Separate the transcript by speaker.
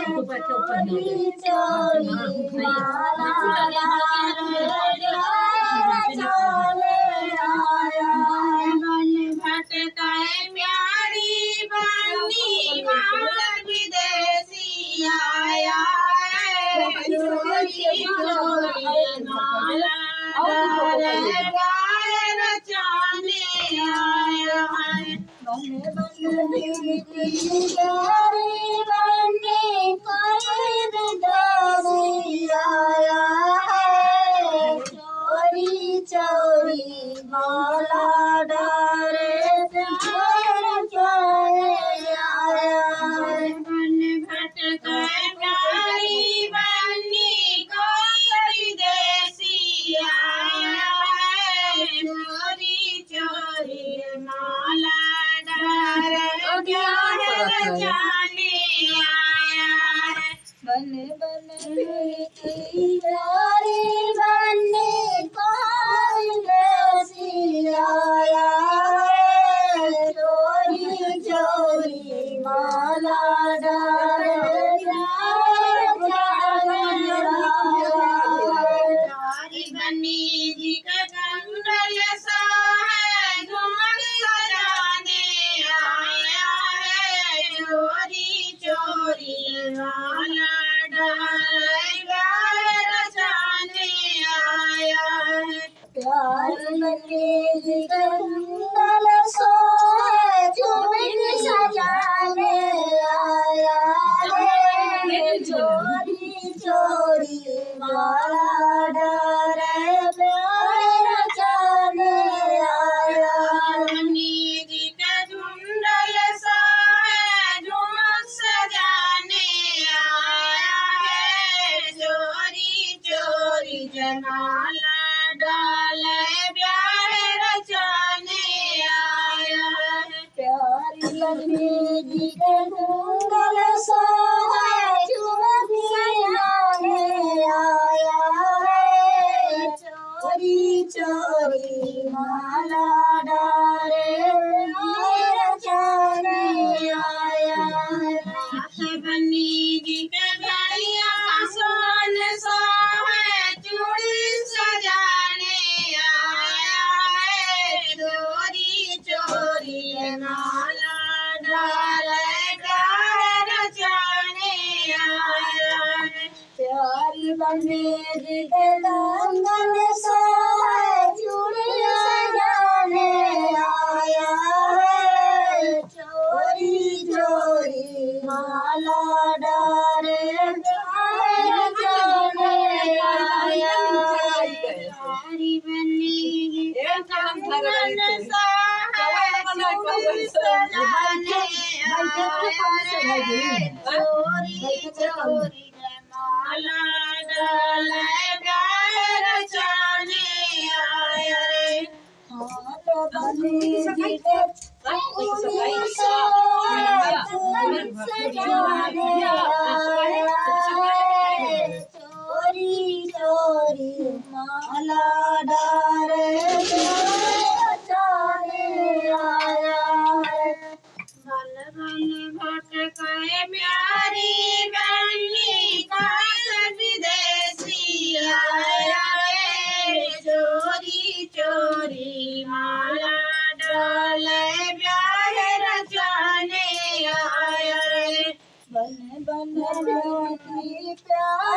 Speaker 1: चोरी चोरी माला चले आया मन भटकाए प्यारी बनी माल विदेशी आया चोरी चोरी माला रचाने आया बन बन प्यारी बनी कोई विदेशी आया चोरी चोरी माला डारे चले आया मन भटकाए प्यारी बनी कोई विदेशी आया चोरी चोरी माला डारे जाने आया बन बन प्यारी बनी कोई विदेशी आया चोरी चोरी माला डारे प्यारी बनी जी का कंगल सा है झुमर सजाने आया है चोरी चोरी माला डाले रचाने आया है प्यारी बनी जी का कंगल सा है झुमर सजाने आया है चोरी चोरी माला डारे रचाने आया बनी जी का झुंडल सा है झुमर सजाने आया है चोरी चोरी जमाला डाले ब्याह रचाने आया है प्यारी बनी जी का झुंडल सा है झुमर सजाने आया है चोरी चोरी माला डारे रचाने आया है बनी जी के घड़िया सोन सा है चूड़ी सजाने आया है चोरी चोरी माला डाले रचाने आया है प्यारी बनी जी के कंगन सा है चूड़ी सजाने आया है चोरी चोरी माला डारे रचाने आया प्यारी बनी जी के कंगन सा है चूड़ी सजाने आया है चोरी चोरी माला डाले ब्याह रचाने आया रे बनी जी के कंगन सा है सजाने आया है चोरी चोरी माला डारे रचाने आया है बन बन भटकाए प्यारी बनी कोई विदेशी आया रे चोरी चोरी माला डाले ब्याह रचाने आया रे बन बन प्यारी